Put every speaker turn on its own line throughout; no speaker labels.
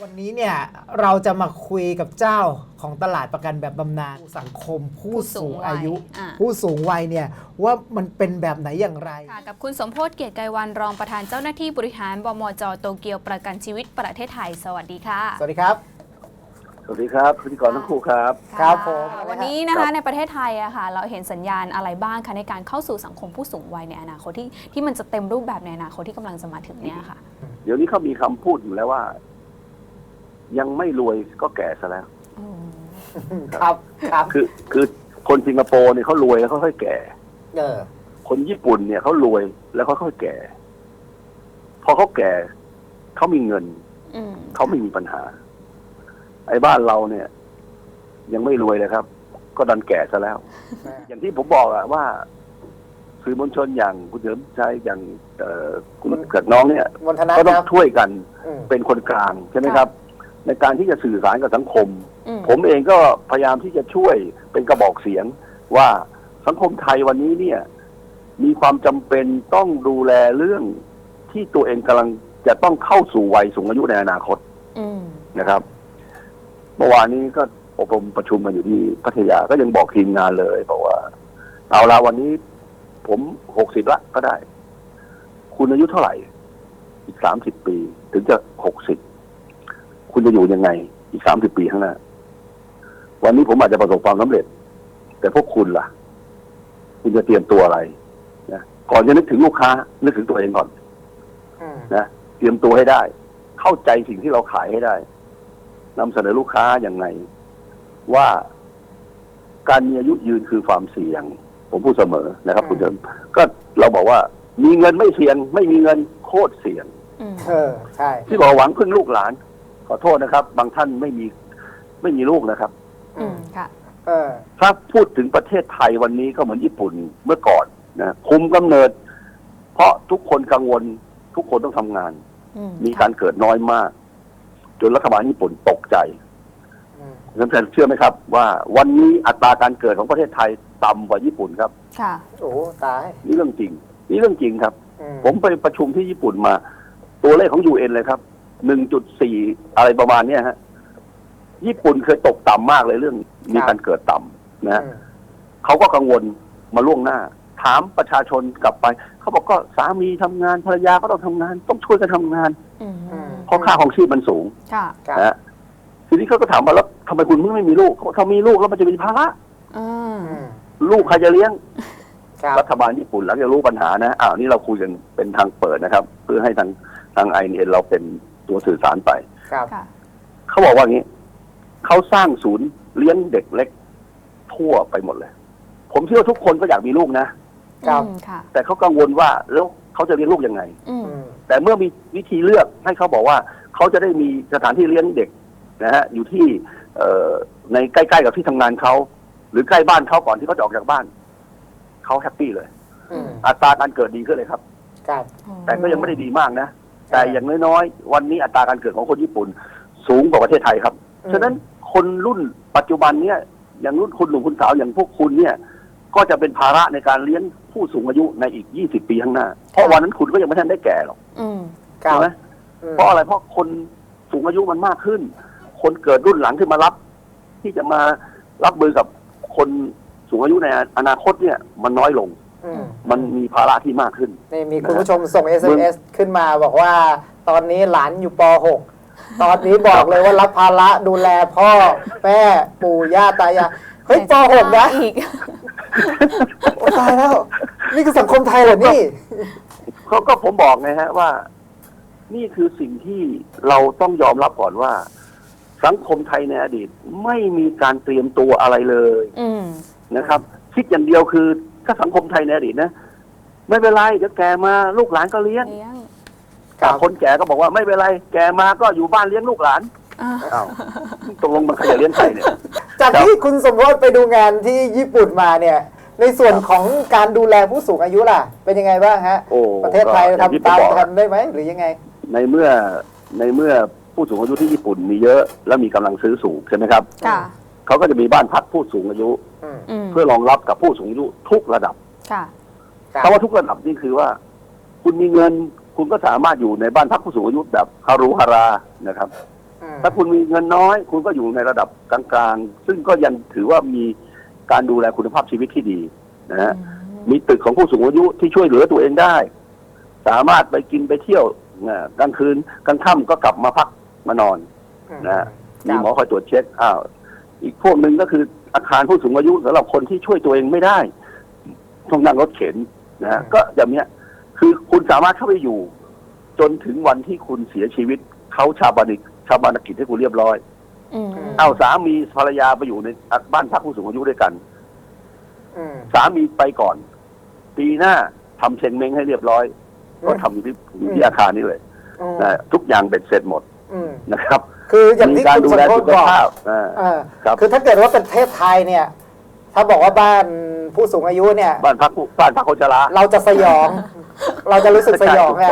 วันนี้เนี่ยเราจะมาคุยกับเจ้าของตลาดประกันแบบบำนาญสังคมผู้สูงอายุ ผู้สูงวัยเนี่ยว่ามันเป็นแบบไหนอย่างไร
ค่ะกับคุณสมโพธิ์เกียรติไกรวันรองประธานเจ้าหน้าที่บริหารบมจ.โตเกียวประกันชีวิตประเทศไทยสวัสดีค่ะ
สวัสดีครับ
สวัสดีครับพิธีกรทั้งคู่ครับ
ครับผม
วันนี้นะคะในประเทศไทยอะค่ะเราเห็นสัญญาณอะไรบ้างคะในการเข้าสู่สังคมผู้สูงวัยในอนาคตที่มันจะเต็มรูปแบบในอนาคตที่กำลังจะมาถึงเนี่ยค่ะ
เดี๋ยวนี้เขามีคำพูดอยู่แล้วว่า ยังไม่รวยก็แก่ซะแล้ว
ครับครับ
คือคนสิงคโปร์เนี่ยเขารวยแล้วเขาค่อยแก่คนญี่ปุ่นเนี่ยเขารวยแล้วเขาค่อยแก่พอเขาแก่เขามีเงินเขาไม่มีปัญหาไอ้บ้านเราเนี่ย ยังไม่รวยเลยครับ ก็ดันแก่ซะแล้ว อย่างที่ผมบอกอะว่าสื่อมวลชนอย่างคุณเฉลิมชัยอย่างคุณเกิดน้องเนี่ยก็ต้องช่วยกันเป็นคนกลางใช่ไหมครับ ในการที่จะสื่อสารกับสังคมผมเองก็พยายามที่จะช่วยเป็นกระบอกเสียงว่าสังคมไทยวันนี้เนี่ย มีความจำเป็นต้องดูแลเรื่องที่ตัวเองกำลังจะต้องเข้าสู่วัยสูงอายุในอนาคตนะครับเมื่อวานนี้ก็อบรมประชุมกันอยู่ที่พัทยาก็ยังบอกทีมงานเลยบอกว่าเอาละวันนี้ผม60ละก็ได้คุณอายุเท่าไหร่อีก30ปีถึงจะ60คุณจะอยู่ยังไงอีก30ปีข้างหน้าวันนี้ผมอาจจะประสบความสำเร็จแต่พวกคุณล่ะคุณจะเตรียมตัวอะไรนะก่อนจะนึกถึงลูกค้านึกถึงตัวเองก่อนนะเตรียมตัวให้ได้เข้าใจสิ่งที่เราขายให้ได้นำเสนอลูกค้าอย่างไงว่าการมีอายุยืนคือความเสี่ยงผมพูดเสมอนะครับคุณเดิมก็เราบอกว่ามีเงินไม่เสี่ยงไม่มีเงินโคตรเสี่ยง
ใช่
ที่บอกหวังพึ่งลูกหลานขอโทษนะครับบางท่านไม่มีลูกนะครับ
ค่ะ
ถ้าพูดถึงประเทศไทยวันนี้ก็เหมือนญี่ปุ่นเมื่อก่อนนะคุมกำเนิดเพราะทุกคนกังวลทุกคนต้องทำงานมีการเกิดน้อยมากจนรัฐบาลญี่ปุ่นตกใจท่านเชื่อไหมครับว่าวันนี้อัตราการเกิดของประเทศไทยต่ำกว่าญี่ปุ่นครับ
ค่ะ
โอ้ตาย
นี่เรื่องจริงนี่เรื่องจริงครับผมไปประชุมที่ญี่ปุ่นมาตัวเลขของ UN เลยครับ 1.4 อะไรประมาณนี้ฮะญี่ปุ่นเคยตกต่ำมากเลยเรื่องมีการเกิดต่ำนะเขาก็กังวลมาล่วงหน้าถามประชาชนกลับไปเขาบอกก็สามีทำงานภรรยาก็ต้องทำงานต้องช่วยกันทำงานเพราะค่าของชีพมันสูงนะทีนี้เขาก็ถามมาแล้วทำไมคุณไม่มีลูกถ้ามีลูกแล้วมันจะมีภาระลูกใครจะเลี้ยงรัฐบาลญี่ปุ่นหลังจากรู้ปัญหานะนี่เราคุยกันเป็นทางเปิดนะครับเพื่อให้ทางINNเราเป็นตัวสื่อสารไปเขาบอกว่างี้เขาสร้างศูนย์เลี้ยงเด็กเล็กทั่วไปหมดเลยผมเชื่อว่าทุกคนก็อยากมีลูกนะแต่เขากังวลว่าแล้วเขาจะเลี้ยงลูกยังไงแต่เมื่อมีวิธีเลือกให้เขาบอกว่าเขาจะได้มีสถานที่เลี้ยงเด็กนะฮะอยู่ที่ในใกล้ๆกับที่ทำงานเขาหรือใกล้บ้านเขาก่อนที่เขาจะออกจากบ้านเขาแฮปปี้เลยอัตราการเกิดดีขึ้นเลยครับแต่ก็ยังไม่ได้ดีมากนะแต่อย่างน้อยๆวันนี้อัตราการเกิดของคนญี่ปุ่นสูงกว่าประเทศไทยครับฉะนั้นคนรุ่นปัจจุบันเนี่ยอย่างรุ่นคุณหนุ่มคุณสาวอย่างพวกคุณเนี่ยก็จะเป็นภาระในการเลี้ยงผู้สูงอายุในอีก20 ปีข้างหน้าเพราะวันนั้นคุณก็ยังไม่ทันได้แก่หรอกใช่ไหมเพราะอะไรเพราะคนสูงอายุมันมากขึ้นคนเกิดรุ่นหลังขึ้นมารับที่จะมารับมือกับคนสูงอายุในอนาคตเนี่ยมันน้อยลงมันมีภาระที่มากขึ้น
นี่มีคุณผู้ชมส่ง SMS ขึ้นมาบอกว่าตอนนี้หลานอยู่ป .6 ตอนนี้บอกเลยว่ารับภาระดูแลพ่อแม่ปู่ย่าตายายเฮ้ยป .6 นะอีกโอ้ตายแล้วนี่คือสังคมไทยเหรอนี่
เขาก็ผมบอกไงฮะว่านี่คือสิ่งที่เราต้องยอมรับก่อนว่าสังคมไทยในอดีตไม่มีการเตรียมตัวอะไรเลยนะครับคิดอย่างเดียวคือถ้าสังคมไทยในอดีตนะไม่เป็นไรเดี๋ยวแกมาลูกหลานก็เลี้ยงแต่คนแก่ก็บอกว่าไม่เป็นไรแกมาก็อยู่บ้านเลี้ยงลูกหลานตกลงมันใครจะเลี้ยงใครเนี่ย
จากที่คุณสมพศ์ไปดูงานที่ญี่ปุ่นมาเนี่ยในส่วนของการดูแลผู้สูงอายุล่ะเป็นยังไงบ้างฮะประเทศไทยทำตามทันได้ไหมหรือยังไง
ในเมื่อผู้สูงอายุที่ญี่ปุ่นมีเยอะแล้วมีกำลังซื้อสูงใช่ไหมครับเขาก็จะมีบ้านพักผู้สูงอายุเพื่อรองรับกับผู้สูงอายุทุกระดับเพราะว่าทุกระดับนี่คือว่าคุณมีเงินคุณก็สามารถอยู่ในบ้านพักผู้สูงอายุแบบฮารุฮารานะครับ ถ้าคุณมีเงินน้อย คุณก็อยู่ในระดับกลางๆซึ่งก็ยังถือว่ามีการดูแลคุณภาพชีวิตที่ดีนะฮะมีตึกของผู้สูงอายุที่ช่วยเหลือตัวเองได้ สามารถไปกินไปเที่ยวกลางคืนกลางค่ำก็กลับมาพักมานอนนะมีหมอคอยตรวจเช็คอีกพวกหนึ่งก็คืออาคารผู้สูงอายุสำหรับคนที่ช่วยตัวเองไม่ได้ต้องนั่งรถเข็นนะฮะก็อย่างเนี้ยคือคุณสามารถเข้าไปอยู่ จนถึงวันที่คุณเสียชีวิตเขาชาปนกิจให้คุณเรียบร้อยเอาสามีภรรยาไปอยู่ในบ้านพักผู้สูงอายุด้วยกันสามีไปก่อน ปีหน้าทำเชงเม้งให้เรียบร้อยก็ทำอยู่ที่อาคารนี้เลยนะทุกอย่างเบ็ดเสร็จหมดนะครับ
คืออย่างที่คุณสมพศบอกคือถ้าเกิดว่าเป็นประเทศไทยเนี่ย ถ้าบอกว่าบ้านผู้สูงอายุเนี่ย
บ้านพักคนชรา
เราจะสยอง เราจะรู้สึกสยองไง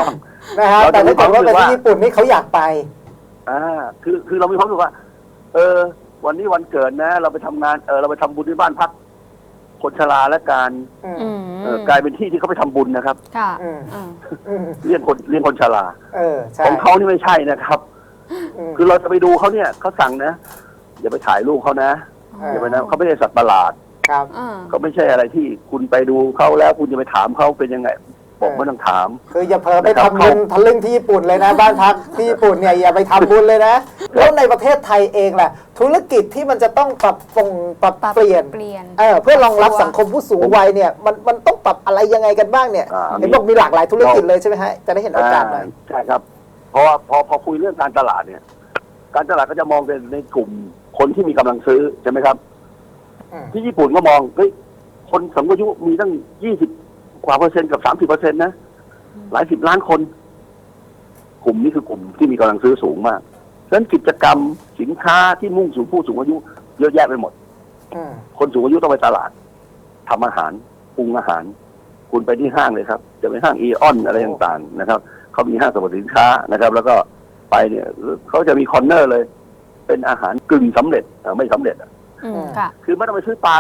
นะฮะแต่ถ้าเกิดว่าเป็นที่ญี่ปุ่นนี่เขาอยากไป
คือเรามีความรู้สึกว่าวันนี้วันเกิดนะ เราไปทำงานเราไปทำบุญที่บ้านพักคนชราและการกลายเป็นที่ที่เขาไปทำบุญนะครับ
ค่ะ
เลี้ยงคนชราของเขานี่ไม่ใช่นะครับคือเราจะไปดูเขาเนี่ยเขาสั่งนะอย่าไปถ่ายรูปเขานะอย่าไปนะเขาไม่ใช่สัตว์ประหลาดเขาไม่ใช่อะไรที่คุณไปดูเขาแล้วคุณจะไปถามเขาเป็นยังไงบอกไม่ต้องถาม
คืออย่าเผลอไปทำบุญทะลึ่งที่ญี่ปุ่นเลยนะบ้านพักที่ญี่ปุ่นเนี่ยอย่าไปทำบุญเลยนะแล้วในประเทศไทยเองแหละธุรกิจที่มันจะต้องปรับเปลี่ยนเพื่อรองรับสังคมผู้สูงวัยเนี่ยมันต้องปรับอะไรยังไงกันบ้างเนี่ยเห็นบอกมีหลากหลายธุรกิจเลยใช่ไหมฮะจะได้เห็นโอกาสหน่อย
ใช่ครับเพราะว่าพอคุยเรื่องการตลาดเนี่ยการตลาดก็จะมองในกลุ่มคนที่มีกำลังซื้อใช่ไหมครับที่ญี่ปุ่นก็มองเฮ้ยคนสูงอายุมีตั้ง20 กว่า%กับ30%นะหลาย10 ล้านคนกลุ่มนี้คือกลุ่มที่มีกำลังซื้อสูงมากฉะนั้นกิจกรรมสินค้าที่มุ่งสู่ผู้สูงอายุเยอะแยะไปหมดคนสูงอายุต้องไปตลาดทำอาหารปรุงอาหารคุณไปที่ห้างเลยครับจะไปห้างอีออนอะไรต่างๆนะครับเขามีห้างสรรพสินค้านะครับแล้วก็ไปเนี่ยเขาจะมีคอร์เนอร์เลยเป็นอาหารกึ่งสำเร็จไม่สำเร็จคือไม่ต้องไปซื้อปลา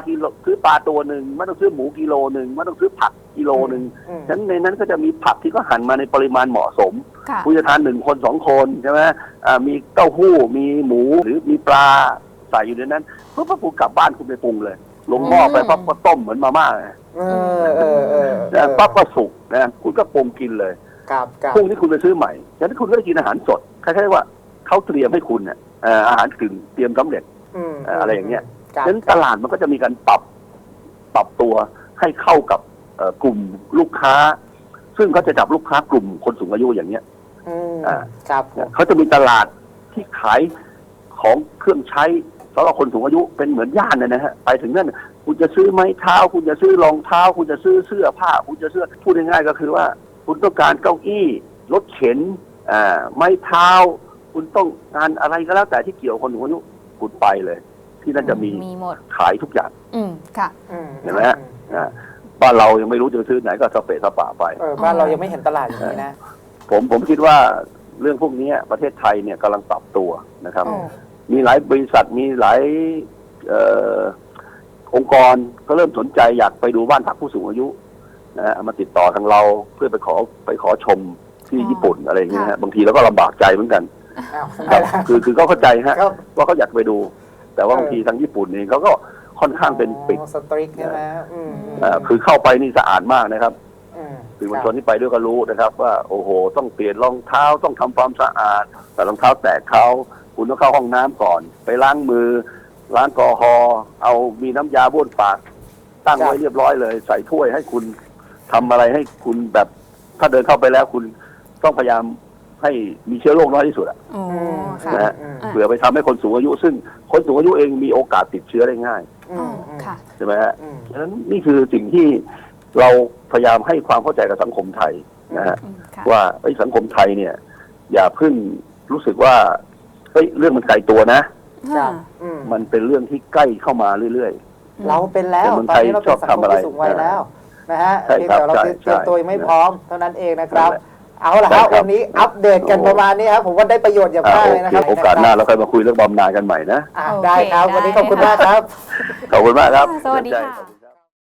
ตัวหนึ่งไม่ต้องซื้อหมูกิโลหนึ่งไม่ต้องซื้อผักกิโลหนึ่งฉะนั้นในนั้นก็จะมีผักที่ก็หั่นมาในปริมาณเหมาะสมคุณจะทาน1 คน 2 คนใช่ไหมมีเต้าหู้มีหมูหรือมีปลาใส่อยู่ในนั้นเพื่อคุณกลับบ้านคุณไปปรุงเลยลงหม้อไปปั๊บก็ต้มเหมือนมาม่าปั๊บก็สุกนะคุณก็ปรุงกินเลยพรุ่งนี้คุณไปซื้อใหม่ฉะนั้นคุณก็ได้กินอาหารสดคล้ายๆว่าเขาเตรียมให้คุณเนี่ยอาหารกึ่งเตรียมสำเร็จอะไรอย่างเงี้ยฉะนั้นตลาดมันก็จะมีการปรับตัวให้เข้ากับกลุ่มลูกค้าซึ่งเขาจะจับลูกค้ากลุ่มคนสูงอายุอย่างเงี้ยเขาจะมีตลาดที่ขายของเครื่องใช้สำหรับคนสูงอายุเป็นเหมือนย่านนะฮะไปถึงนั่นคุณจะซื้อไม้เท้าคุณจะซื้อรองเท้าคุณจะซื้อเสื้อผ้าคุณจะซื้อพูดง่ายๆก็คือว่าคุณต้องการเก้าอี้รถเข็นไม้เท้าคุณต้องการอะไรก็แล้วแต่ที่เกี่ยวกับคนสูงอายุคุณไปเลยที่นั่นจะมีขายทุกอย่าง
ค่ะ
เห็นไหมฮะบ้านเรายังไม่รู้จะซื้อไหนก็สเปะสปะไป
บ้านเรายังไม่เห็นตลาดอย่างนี้นะ
ผมคิดว่าเรื่องพวกนี้ประเทศไทยเนี่ยกำลังปรับตัวนะครับมีหลายบริษัทมีหลายองค์กรก็เริ่มสนใจอยากไปดูบ้านพักผู้สูงอายุนะมาติดต่อทางเราเพื่อไปขอชมที่ญี่ปุ่นอะไรอย่างเงี้ยบางทีเราก็ลำบากใจเหมือนกันคือเขาเข้าใจฮะว่าเขาอยากไปดูแต่ว่าบางทีทางญี่ปุ่นเองเขาก็ค่อนข้างเป็นปิด
สตริกใช่ไหม
คือเข้าไปนี่สะอาดมากนะครับคือมวลชนที่ไปด้วยก็รู้นะครับว่าโอ้โหต้องเปลี่ยนรองเท้าต้องทำความสะอาดแต่รองเท้าแตะเขาคุณต้องเข้าห้องน้ำก่อนไปล้างมือล้างแอลกอฮอล์เอามีน้ำยาบ้วนปากตั้งไว้เรียบร้อยเลยใส่ถ้วยให้คุณทำอะไรให้คุณแบบถ้าเดินเข้าไปแล้วคุณต้องพยายามให้มีเชื้อโรคน้อยที่สุดนะฮะเผื่อไปทำให้คนสูงอายุซึ่งคนสูงอายุเองมีโอกาสติดเชื้อได้ง่ายใช่ไหมฮะฉะนั้นนี่คือสิ่งที่เราพยายามให้ความเข้าใจกับสังคมไทยนะฮะว่าสังคมไทยเนี่ยอย่าเพิ่งรู้สึกว่าเรื่องมันไกลตัวนะมันเป็นเรื่องที่ใกล้เข้ามาเรื่อย
ๆเราเป็นแล้วตอนนี้เราเป็นสังคมผู้สูงวัยแล้วนะฮะเพียงแต่เราเตรียมตัวไม่พร้อมเท่านั้นเองนะครับเอาละครับวันนี้อัปเดตกันประมาณนี้ครับผมว่าได้ประโยชน์อย่างมากเลยนะครับ
โอกาสหน้าเราค่อยมาคุยเรื่องบำนาญกันใหม่นะ
ได้ครับวันนี้ขอบคุณมากครับ
ขอบคุณมากครับ
สวัสดีค่ะ